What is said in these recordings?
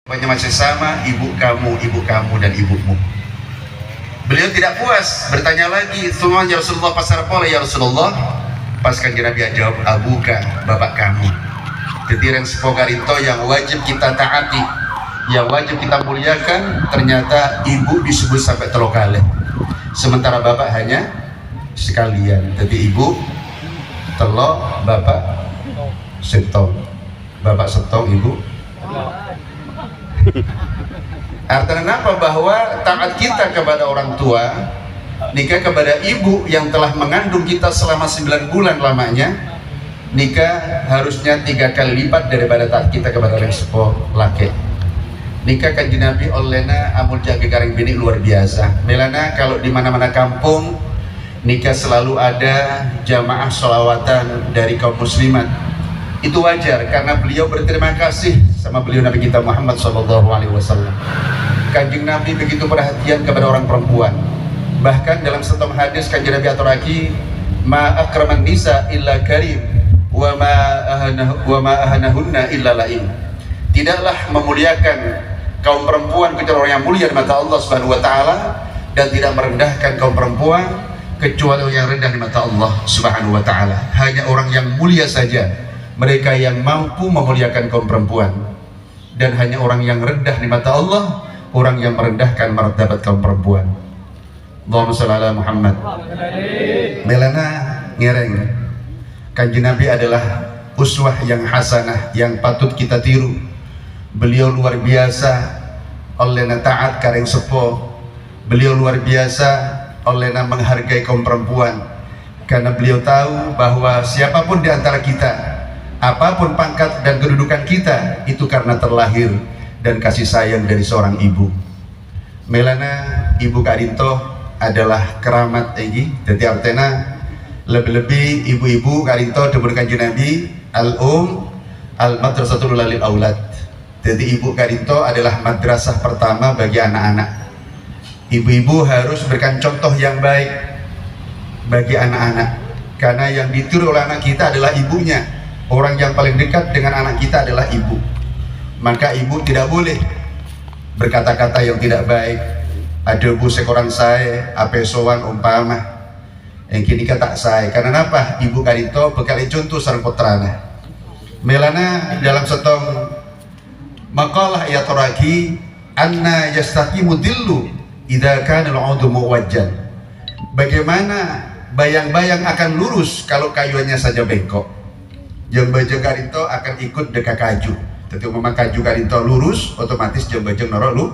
Pokoknya masih sama, ibu kamu, dan ibumu. Beliau tidak puas, bertanya lagi, semuanya Rasulullah pasar pola ya Rasulullah. Pas kanjeng Nabi jawab, abuka, bapak kamu. Jadi yang sepogarinto yang wajib kita taati, yang wajib kita muliakan, ternyata ibu disebut sampai 3 kali. Sementara bapak hanya sekalian. Jadi ibu telok, bapak setong. Bapak setong, ibu. Artinya apa? Bahwa taat kita kepada orang tua, nikah kepada ibu yang telah mengandung kita selama 9 bulan lamanya, nikah harusnya 3 kali lipat daripada taat kita kepada orang sepuh laki. Nikah kanjeng Nabi olehna amul jaga garing bini luar biasa. Melana kalau di mana-mana kampung nikah selalu ada jamaah sholawatan dari kaum muslimat. Itu wajar karena beliau berterima kasih sama beliau Nabi kita Muhammad SAW. Kanjeng Nabi begitu perhatian kepada orang perempuan. Bahkan dalam satu hadis kanjeng Nabi aturaki, ma akraman nisa illa karim wa ma ahanahunna illa laim. Tidaklah memuliakan kaum perempuan kecuali orang yang mulia di mata Allah Subhanahu wa taala, dan tidak merendahkan kaum perempuan kecuali yang rendah di mata Allah Subhanahu wa taala. Hanya orang yang mulia saja mereka yang mampu memuliakan kaum perempuan, dan hanya orang yang rendah di mata Allah, orang yang merendahkan martabat kaum perempuan. Allahumma shalli ala Muhammad. Melana ngereng, kanjeng Nabi adalah uswah yang hasanah yang patut kita tiru. Beliau luar biasa olehna taat kareng sepo. Beliau luar biasa olehna menghargai kaum perempuan, karena beliau tahu bahwa siapapun di antara kita, apapun pangkat dan kedudukan kita, itu karena terlahir dan kasih sayang dari seorang ibu. Melana ibu Karinto adalah keramat egi. Jadi artinya lebih-lebih ibu-ibu Karinto diberi kanjeng Nabi al-madrasatul lil aulad. Jadi ibu Karinto adalah madrasah pertama bagi anak-anak. Ibu-ibu harus berikan contoh yang baik bagi anak-anak, karena yang ditiru oleh anak kita adalah ibunya. Orang yang paling dekat dengan anak kita adalah ibu. Maka ibu tidak boleh berkata-kata yang tidak baik. Ada bu sekorang saya ape sowan umpama yang kini kata saya. Karena apa? Ibu Karinto bekali contoh sareng putrana. Melana dalam setong makalah ya toraki anna yastaqimu dillu idza kana al-'udu muwajjan. Bagaimana bayang-bayang akan lurus kalau kayuannya saja bengkok. Yang bajeng Karinto akan ikut deka kaju. Jadi umpama kaju Karinto lurus, otomatis jeng bajeng noro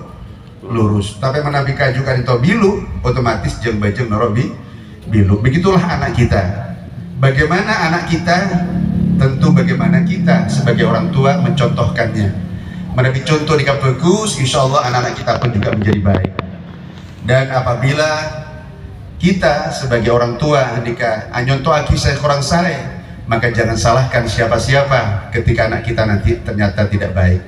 lurus. Tapi menabi kaju Karinto bilu, otomatis jeng bajeng noro bilu. Begitulah anak kita. Bagaimana anak kita? Tentu bagaimana kita sebagai orang tua mencontohkannya. Menabi contoh nikah bagus, insya Allah anak-anak kita pun juga menjadi baik. Dan apabila kita sebagai orang tua nikah anyonto aki saya kurang saya, maka jangan salahkan siapa-siapa ketika anak kita nanti ternyata tidak baik.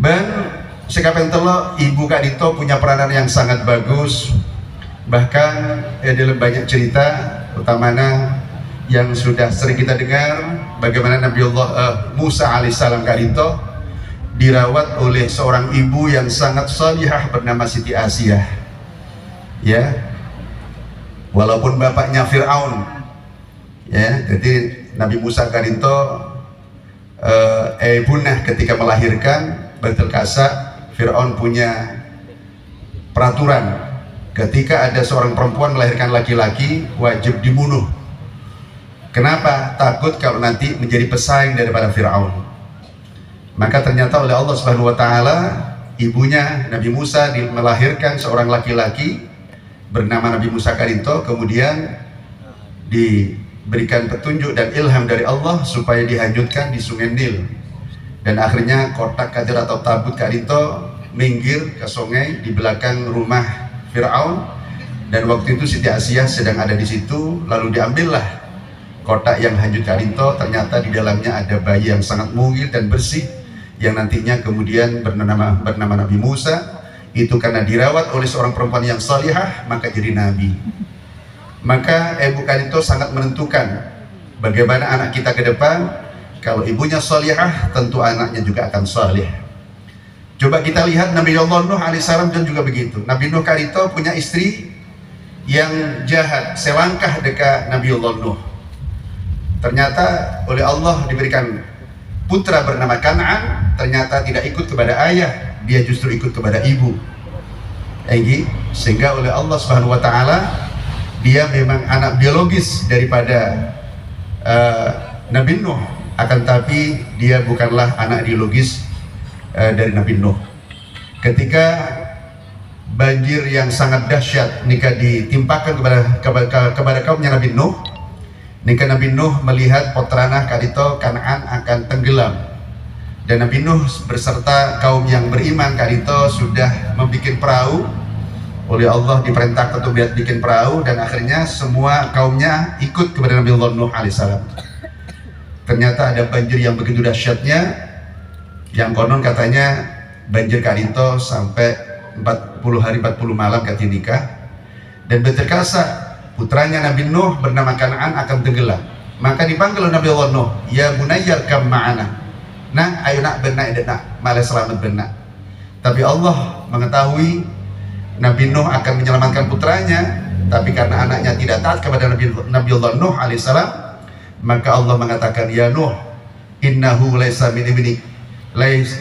Dan sekapen telo ibu Karinto punya peranan yang sangat bagus. Bahkan dalam banyak cerita, utamanya yang sudah sering kita dengar, bagaimana Nabiullah Musa alaihissalam Karinto dirawat oleh seorang ibu yang sangat salihah bernama Siti Asiyah. Ya, walaupun bapaknya Fir'aun, ya, jadi Nabi Musa Karinto punah ketika melahirkan Batil Kasa. Fir'aun punya peraturan, ketika ada seorang perempuan melahirkan laki-laki wajib dibunuh. Kenapa? Takut kalau nanti menjadi pesaing daripada Fir'aun. Maka ternyata oleh Allah Subhanahu wa taala ibunya Nabi Musa melahirkan seorang laki-laki bernama Nabi Musa Karinto, kemudian diberikan petunjuk dan ilham dari Allah supaya dihanyutkan di Sungai Nil. Dan akhirnya kotak kadir atau tabut Karinto minggir ke sungai di belakang rumah Fir'aun. Dan waktu itu Siti Asiyah sedang ada di situ, lalu diambillah kotak yang hanyut Karinto. Ternyata di dalamnya ada bayi yang sangat mungil dan bersih, yang nantinya kemudian bernama Nabi Musa. Itu karena dirawat oleh seorang perempuan yang salihah, maka jadi nabi. Maka ibu Karinto sangat menentukan bagaimana anak kita ke depan. Kalau ibunya salihah, tentu anaknya juga akan salih. Coba kita lihat Nabi Allah Nuh alaihissalam dan juga begitu. Nabi Nuh karito punya istri yang jahat, selangkah dekat Nabi Allah Nuh. Ternyata oleh Allah diberikan putra bernama Kan'an, ternyata tidak ikut kepada ayah, dia justru ikut kepada ibu. Sehingga oleh Allah Subhanahu wa taala dia memang anak biologis daripada Nabi Nuh, akan tapi dia bukanlah anak biologis dari Nabi Nuh. Ketika banjir yang sangat dahsyat nikah ditimpakan kepada kaumnya Nabi Nuh, nikah Nabi Nuh melihat potrana kadito Kan'an akan tenggelam, dan Nabi Nuh berserta kaum yang beriman kadito sudah membuat perahu. Oleh Allah diperintahkan untuk bikin perahu, dan akhirnya semua kaumnya ikut kepada Nabi Allah Nuh alaihissalam. Ternyata ada banjir yang begitu dahsyatnya, yang konon katanya banjir kadito sampai 40 hari 40 malam kati nikah, dan berterkasa putranya Nabi Nuh bernama Kan'an akan tenggelam. Maka dipanggil oleh Nabi Allah Nuh, ya bunayyar kam ma'ana, nah ayo nak benak nak malah selamat benak. Tapi Allah mengetahui Nabi Nuh akan menyelamatkan putranya, tapi karena anaknya tidak taat kepada Nabi Allah Nuh alaihissalam, maka Allah mengatakan, ya Nuh, innahu laisa min ibnik,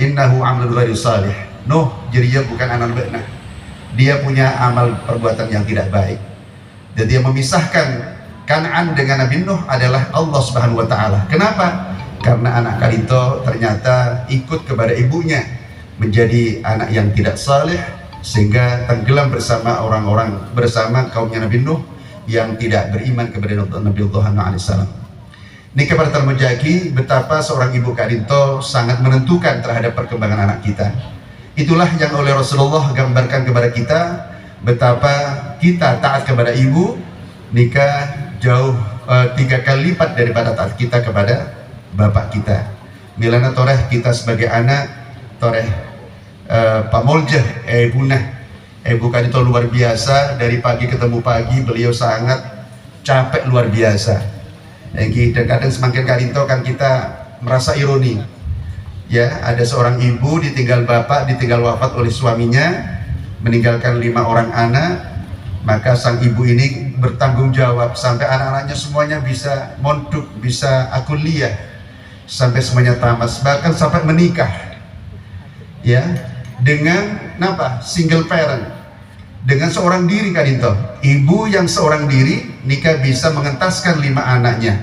innahu amalun ghairu salih. Nuh, jadi dia bukan anak benar, dia punya amal perbuatan yang tidak baik. Jadi yang memisahkan Kan'an dengan Nabi Nuh adalah Allah Subhanahu wa taala. Kenapa? Karena anak kadito ternyata ikut kepada ibunya, menjadi anak yang tidak saleh, sehingga tenggelam bersama orang-orang, bersama kaumnya Nabi Nuh yang tidak beriman kepada Nabi Allah Nuh alaihissalam. Ini kepada termujaki betapa seorang ibu kadito sangat menentukan terhadap perkembangan anak kita. Itulah yang oleh Rasulullah gambarkan kepada kita, betapa kita taat kepada ibu nikah jauh 3 kali lipat daripada taat kita kepada bapak kita. Milana toreh kita sebagai anak toreh pamoljah bunah bukan itu luar biasa, dari pagi ketemu pagi beliau sangat capek luar biasa. Dan kadang semakin kadito kan kita merasa ironi, ya, ada seorang ibu ditinggal bapak, ditinggal wafat oleh suaminya, meninggalkan 5 orang anak. Maka sang ibu ini bertanggung jawab sampai anak-anaknya semuanya bisa mondok, bisa kuliah, sampai semuanya tamat, bahkan sampai menikah, ya, dengan apa? Single parent, dengan seorang diri kadito. Ibu yang seorang diri nikah bisa mengentaskan 5 anaknya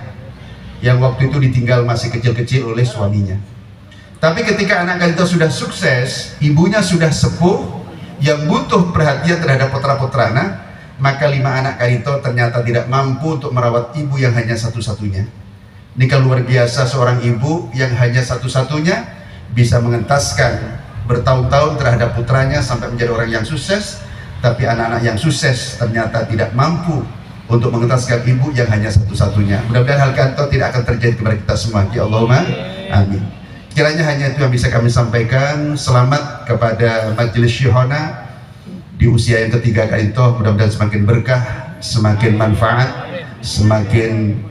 yang waktu itu ditinggal masih kecil-kecil oleh suaminya. Tapi ketika anak kadito sudah sukses, ibunya sudah sepuh yang butuh perhatian terhadap putra-putrana, maka 5 anak kadito ternyata tidak mampu untuk merawat ibu yang hanya satu-satunya. Nikah luar biasa, seorang ibu yang hanya satu-satunya bisa mengentaskan bertahun-tahun terhadap putranya sampai menjadi orang yang sukses. Tapi anak-anak yang sukses ternyata tidak mampu untuk mengentaskan ibu yang hanya satu-satunya. Mudah-mudahan hal kanto tidak akan terjadi kepada kita semua. Ya Allahumma amin. Kiranya hanya itu yang bisa kami sampaikan. Selamat kepada Majelis Syihona di usia yang ketiga kanto. Mudah-mudahan semakin berkah, semakin manfaat, semakin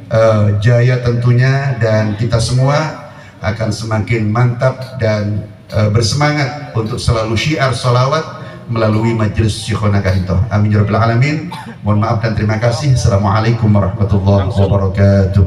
jaya tentunya, dan kita semua akan semakin mantap dan bersemangat untuk selalu syiar sholawat melalui Majelis Syihona Kadito. Amin ya rabbal alamin. Mohon maaf dan terima kasih. Assalamualaikum warahmatullahi wabarakatuh.